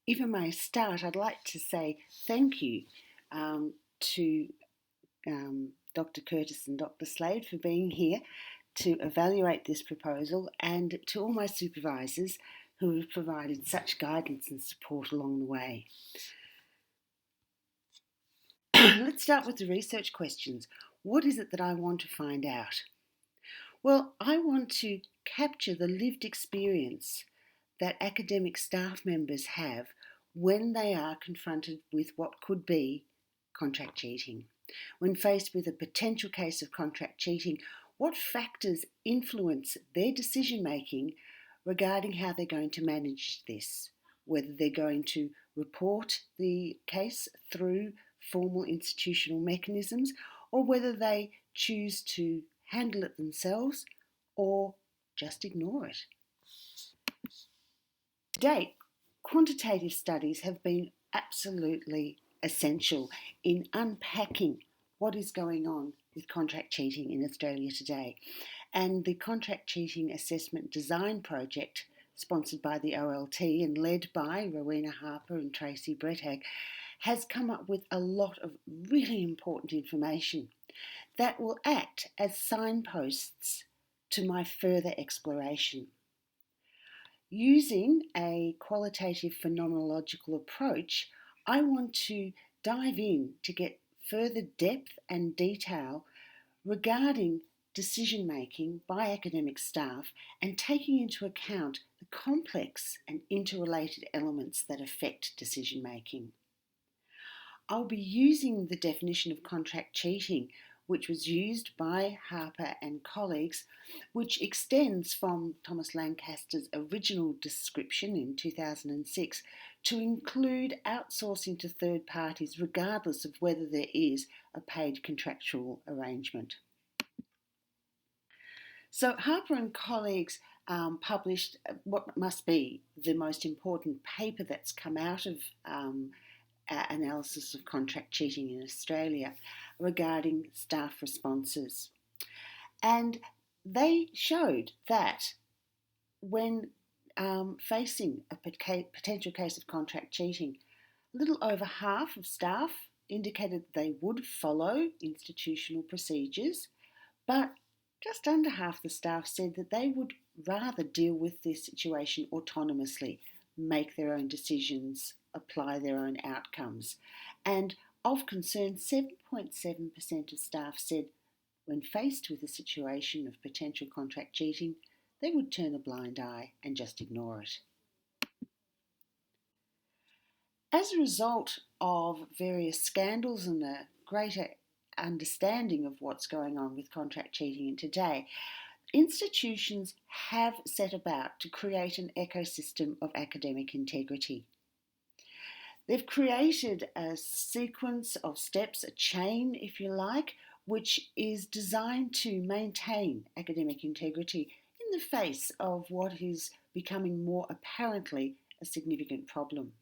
If I may start, I'd like to say thank you to Dr. Curtis and Dr. Slade for being here to evaluate this proposal, and to all my supervisors who have provided such guidance and support along the way. Let's start with the research questions. What is it that I want to find out? Well, I want to capture the lived experience that academic staff members have when they are confronted with what could be contract cheating. When faced with a potential case of contract cheating, what factors influence their decision making regarding how they're going to manage this? Whether they're going to report the case through formal institutional mechanisms, or whether they choose to handle it themselves or just ignore it. To date, quantitative studies have been absolutely essential in unpacking what is going on with contract cheating in Australia today. And the Contract Cheating Assessment Design Project, sponsored by the OLT and led by Rowena Harper and Tracy Brethag, has come up with a lot of really important information that will act as signposts to my further exploration. Using a qualitative phenomenological approach, I want to dive in to get further depth and detail regarding decision making by academic staff and taking into account the complex and interrelated elements that affect decision making. I'll be using the definition of contract cheating, which was used by Harper and colleagues, which extends from Thomas Lancaster's original description in 2006 to include outsourcing to third parties regardless of whether there is a paid contractual arrangement. So Harper and colleagues published what must be the most important paper that's come out of analysis of contract cheating in Australia regarding staff responses. And they showed that when facing a potential case of contract cheating, a little over half of staff indicated they would follow institutional procedures, but just under half the staff said that they would rather deal with this situation autonomously, make their own decisions, apply their own outcomes. And of concern, 7.7% of staff said when faced with a situation of potential contract cheating, they would turn a blind eye and just ignore it. As a result of various scandals and a greater understanding of what's going on with contract cheating today, institutions have set about to create an ecosystem of academic integrity. They've created a sequence of steps, a chain, if you like, which is designed to maintain academic integrity in the face of what is becoming more apparently a significant problem.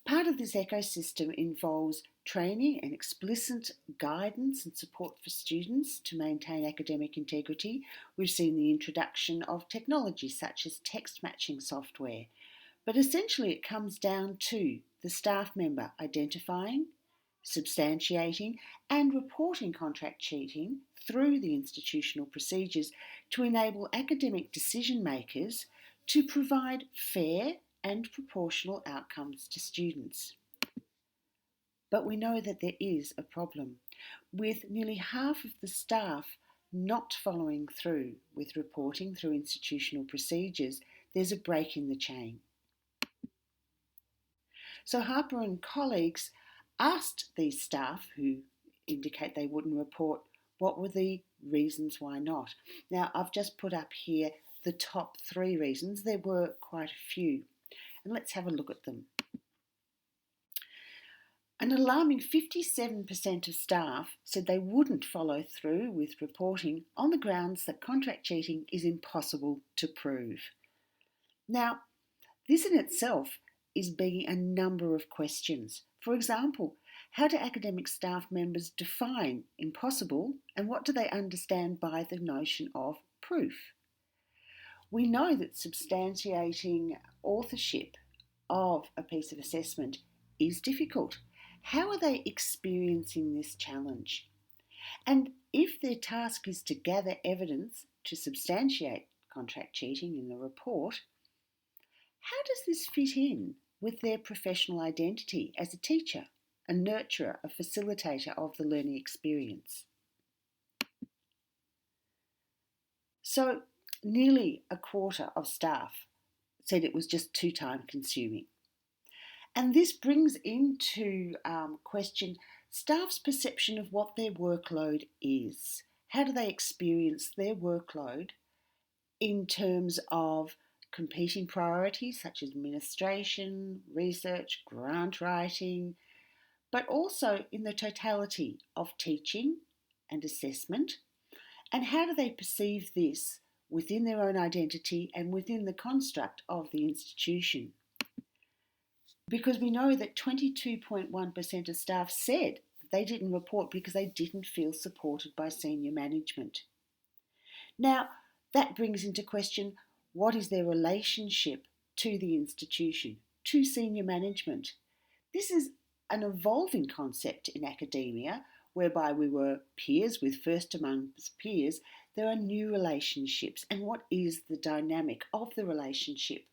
Part of this ecosystem involves training and explicit guidance and support for students to maintain academic integrity. We've seen the introduction of technology such as text matching software. But essentially it comes down to the staff member identifying, substantiating and reporting contract cheating through the institutional procedures to enable academic decision makers to provide fair and proportional outcomes to students. But we know that there is a problem, with nearly half of the staff not following through with reporting through institutional procedures. There's a break in the chain. So Harper and colleagues asked these staff who indicate they wouldn't report what were the reasons why not. Now I've just put up here the top 3 reasons. There were quite a few. And let's have a look at them. An alarming 57% of staff said they wouldn't follow through with reporting on the grounds that contract cheating is impossible to prove. Now, this in itself is begging a number of questions. For example, how do academic staff members define impossible, and what do they understand by the notion of proof? We know that substantiating authorship of a piece of assessment is difficult. How are they experiencing this challenge? And if their task is to gather evidence to substantiate contract cheating in the report, how does this fit in with their professional identity as a teacher, a nurturer, a facilitator of the learning experience? So, nearly a quarter of staff said it was just too time consuming. And this brings into question staff's perception of what their workload is. How do they experience their workload in terms of competing priorities such as administration, research, grant writing, but also in the totality of teaching and assessment? And how do they perceive this within their own identity and within the construct of the institution? Because we know that 22.1% of staff said that they didn't report because they didn't feel supported by senior management. Now, that brings into question what is their relationship to the institution, to senior management. This is an evolving concept in academia whereby we were peers with first amongst peers. There are new relationships, and what is the dynamic of the relationship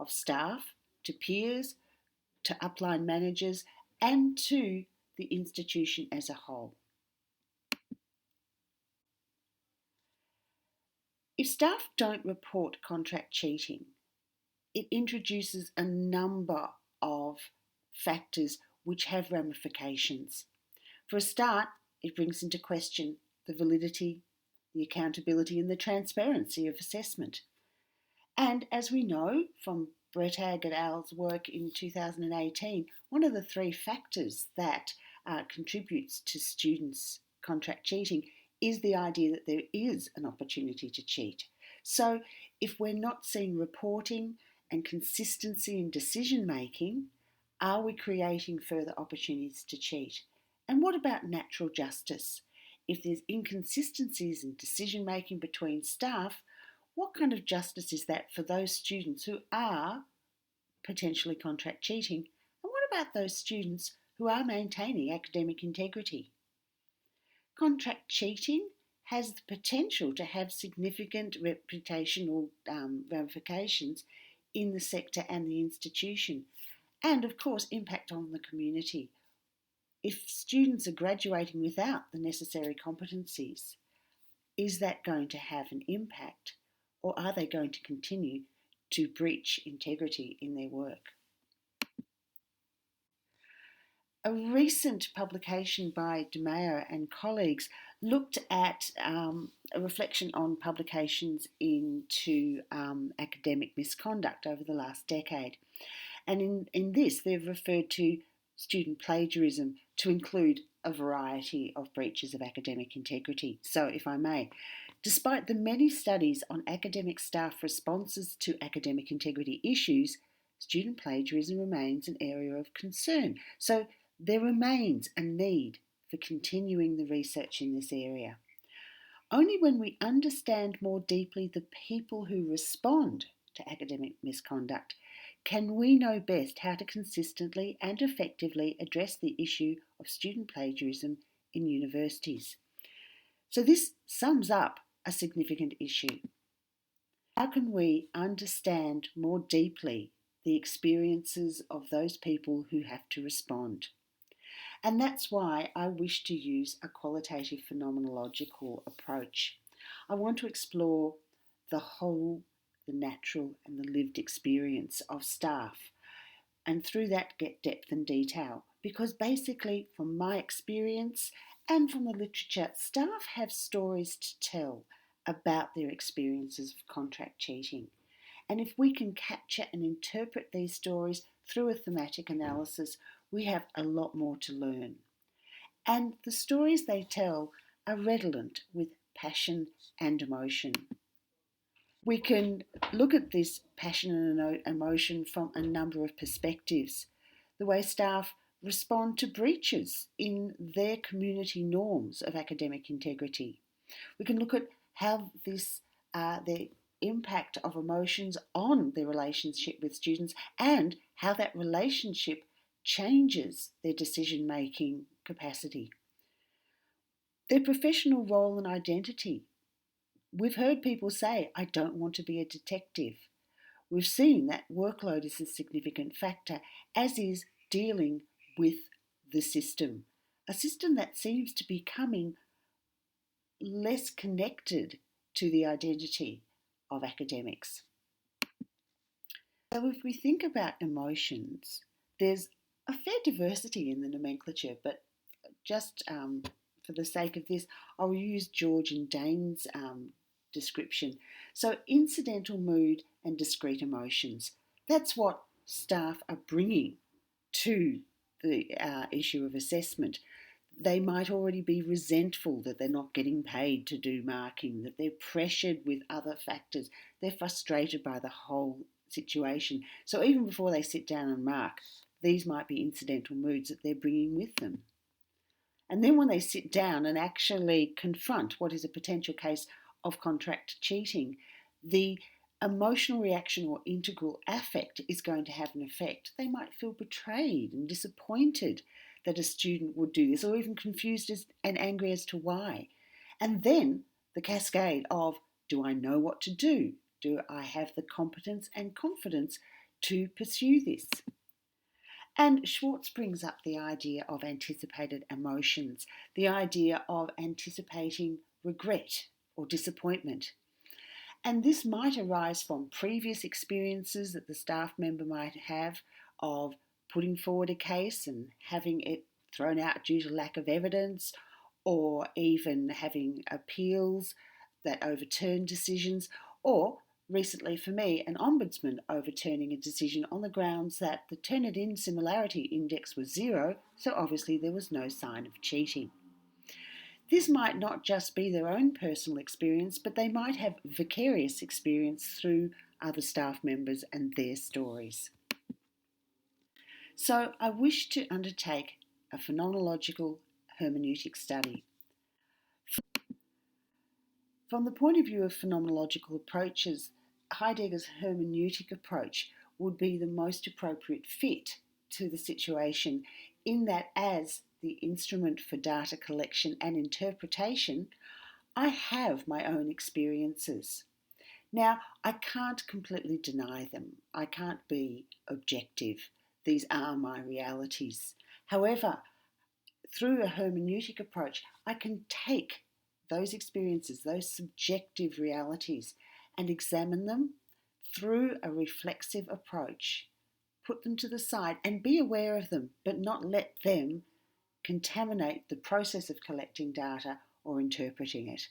of staff to peers, to upline managers, and to the institution as a whole? If staff don't report contract cheating, it introduces a number of factors which have ramifications. For a start, it brings into question the validity, the accountability, and the transparency of assessment. And as we know from Brett Agg et al.'s work in 2018, one of the three factors that contributes to students' contract cheating is the idea that there is an opportunity to cheat. So if we're not seeing reporting and consistency in decision making, are we creating further opportunities to cheat? And what about natural justice? If there's inconsistencies in decision making between staff, what kind of justice is that for those students who are potentially contract cheating? And what about those students who are maintaining academic integrity? Contract cheating has the potential to have significant reputational ramifications in the sector and the institution, and of course impact on the community. If students are graduating without the necessary competencies, is that going to have an impact, or are they going to continue to breach integrity in their work? A recent publication by DeMeo and colleagues looked at a reflection on publications into academic misconduct over the last decade. And in this, they've referred to student plagiarism to include a variety of breaches of academic integrity. So, if I may, despite the many studies on academic staff responses to academic integrity issues, student plagiarism remains an area of concern. So, there remains a need for continuing the research in this area. Only when we understand more deeply the people who respond to academic misconduct can we know best how to consistently and effectively address the issue of student plagiarism in universities. So this sums up a significant issue. How can we understand more deeply the experiences of those people who have to respond? And that's why I wish to use a qualitative phenomenological approach. I want to explore the whole, the natural, and the lived experience of staff, and through that get depth and detail. Because basically, from my experience and from the literature, staff have stories to tell about their experiences of contract cheating. And if we can capture and interpret these stories through a thematic analysis, we have a lot more to learn. And the stories they tell are redolent with passion and emotion. We can look at this passion and emotion from a number of perspectives. The way staff respond to breaches in their community norms of academic integrity. We can look at how their impact of emotions on their relationship with students and how that relationship changes their decision-making capacity. Their professional role and identity. We've heard people say, I don't want to be a detective. We've seen that workload is a significant factor, as is dealing with the system. A system that seems to be becoming less connected to the identity of academics. So if we think about emotions, there's a fair diversity in the nomenclature, but just for the sake of this, I'll use George and Dane's description. So incidental mood and discrete emotions. That's what staff are bringing to the issue of assessment. They might already be resentful that they're not getting paid to do marking, that they're pressured with other factors, they're frustrated by the whole situation. So even before they sit down and mark, these might be incidental moods that they're bringing with them. And then when they sit down and actually confront what is a potential case of contract cheating, the emotional reaction or integral affect is going to have an effect. They might feel betrayed and disappointed that a student would do this, or even confused and angry as to why. And then the cascade of, do I know what to do? Do I have the competence and confidence to pursue this? And Schwartz brings up the idea of anticipated emotions, the idea of anticipating regret or disappointment. And this might arise from previous experiences that the staff member might have of putting forward a case and having it thrown out due to lack of evidence, or even having appeals that overturn decisions, or recently for me, an ombudsman overturning a decision on the grounds that the Turnitin similarity index was 0, so obviously there was no sign of cheating. This might not just be their own personal experience, but they might have vicarious experience through other staff members and their stories. So I wish to undertake a phenomenological hermeneutic study. From the point of view of phenomenological approaches, Heidegger's hermeneutic approach would be the most appropriate fit to the situation, in that as the instrument for data collection and interpretation, I have my own experiences. Now, I can't completely deny them. I can't be objective. These are my realities. However, through a hermeneutic approach, I can take those experiences, those subjective realities, and examine them through a reflexive approach, put them to the side and be aware of them, but not let them contaminate the process of collecting data or interpreting it.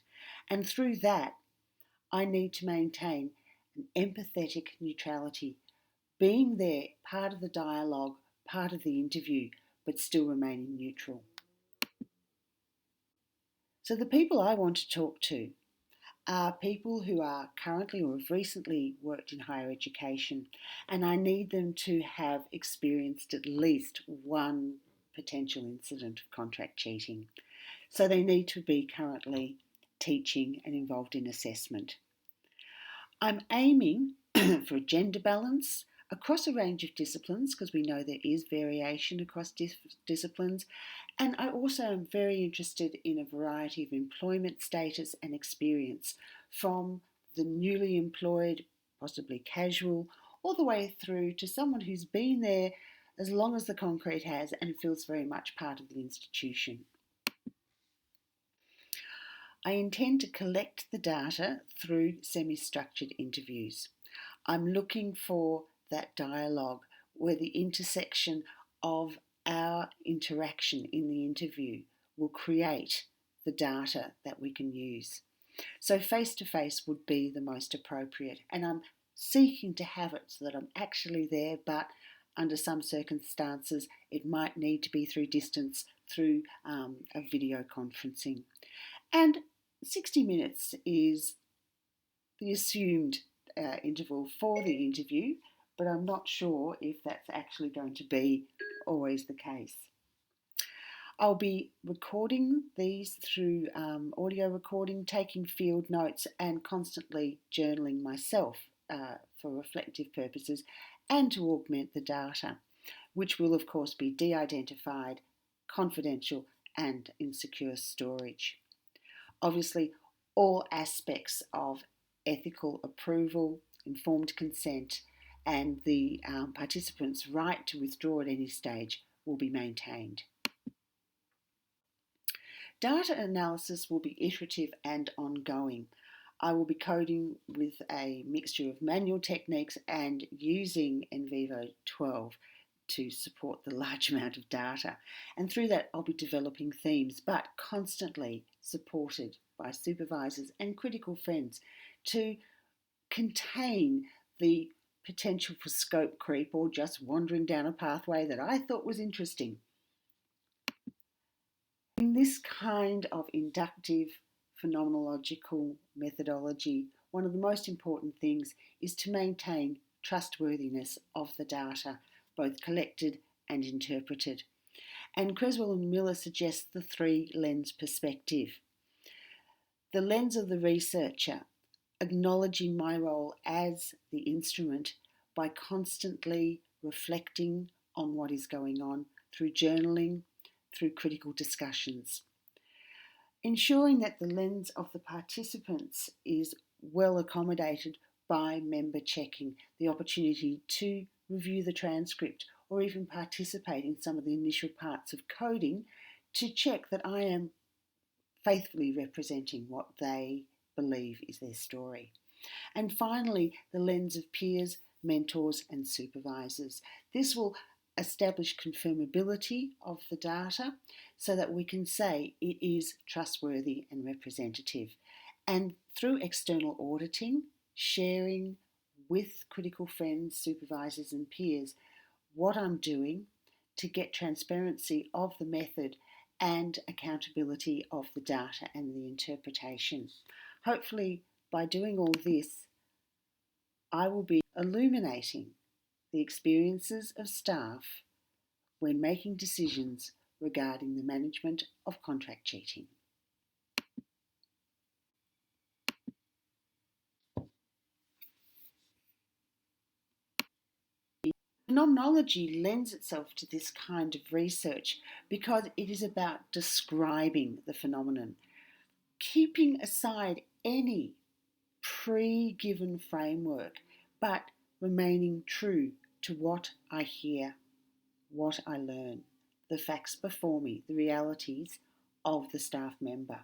And through that, I need to maintain an empathetic neutrality, being there, part of the dialogue, part of the interview, but still remaining neutral. So the people I want to talk to are people who are currently or have recently worked in higher education, and I need them to have experienced at least one potential incident of contract cheating. So they need to be currently teaching and involved in assessment. I'm aiming for a gender balance across a range of disciplines, because we know there is variation across disciplines, and I also am very interested in a variety of employment status and experience, from the newly employed, possibly casual, all the way through to someone who's been there as long as the concrete has and feels very much part of the institution. I intend to collect the data through semi-structured interviews. I'm looking for that dialogue where the intersection of our interaction in the interview will create the data that we can use. So face-to-face would be the most appropriate, and I'm seeking to have it so that I'm actually there, but under some circumstances it might need to be through distance, through a video conferencing. And 60 minutes is the assumed interval for the interview, but I'm not sure if that's actually going to be always the case. I'll be recording these through audio recording, taking field notes, and constantly journaling myself for reflective purposes and to augment the data, which will, of course, be de identified, confidential, and in secure storage. Obviously, all aspects of ethical approval, informed consent, and the participants' right to withdraw at any stage will be maintained. Data analysis will be iterative and ongoing. I will be coding with a mixture of manual techniques and using NVivo 12 to support the large amount of data. And through that, I'll be developing themes, but constantly supported by supervisors and critical friends to contain the potential for scope creep or just wandering down a pathway that I thought was interesting. In this kind of inductive phenomenological methodology, one of the most important things is to maintain trustworthiness of the data, both collected and interpreted. And Creswell and Miller suggest the three lens perspective. The lens of the researcher, acknowledging my role as the instrument by constantly reflecting on what is going on through journaling, through critical discussions. Ensuring that the lens of the participants is well accommodated by member checking, the opportunity to review the transcript or even participate in some of the initial parts of coding to check that I am faithfully representing what they believe is their story. And finally, the lens of peers, mentors, and supervisors. This will establish confirmability of the data so that we can say it is trustworthy and representative. And through external auditing, sharing with critical friends, supervisors, and peers what I'm doing to get transparency of the method and accountability of the data and the interpretation. Hopefully, by doing all this, I will be illuminating the experiences of staff when making decisions regarding the management of contract cheating. Phenomenology lends itself to this kind of research because it is about describing the phenomenon, keeping aside any pre-given framework, but remaining true to what I hear, what I learn, the facts before me, the realities of the staff member.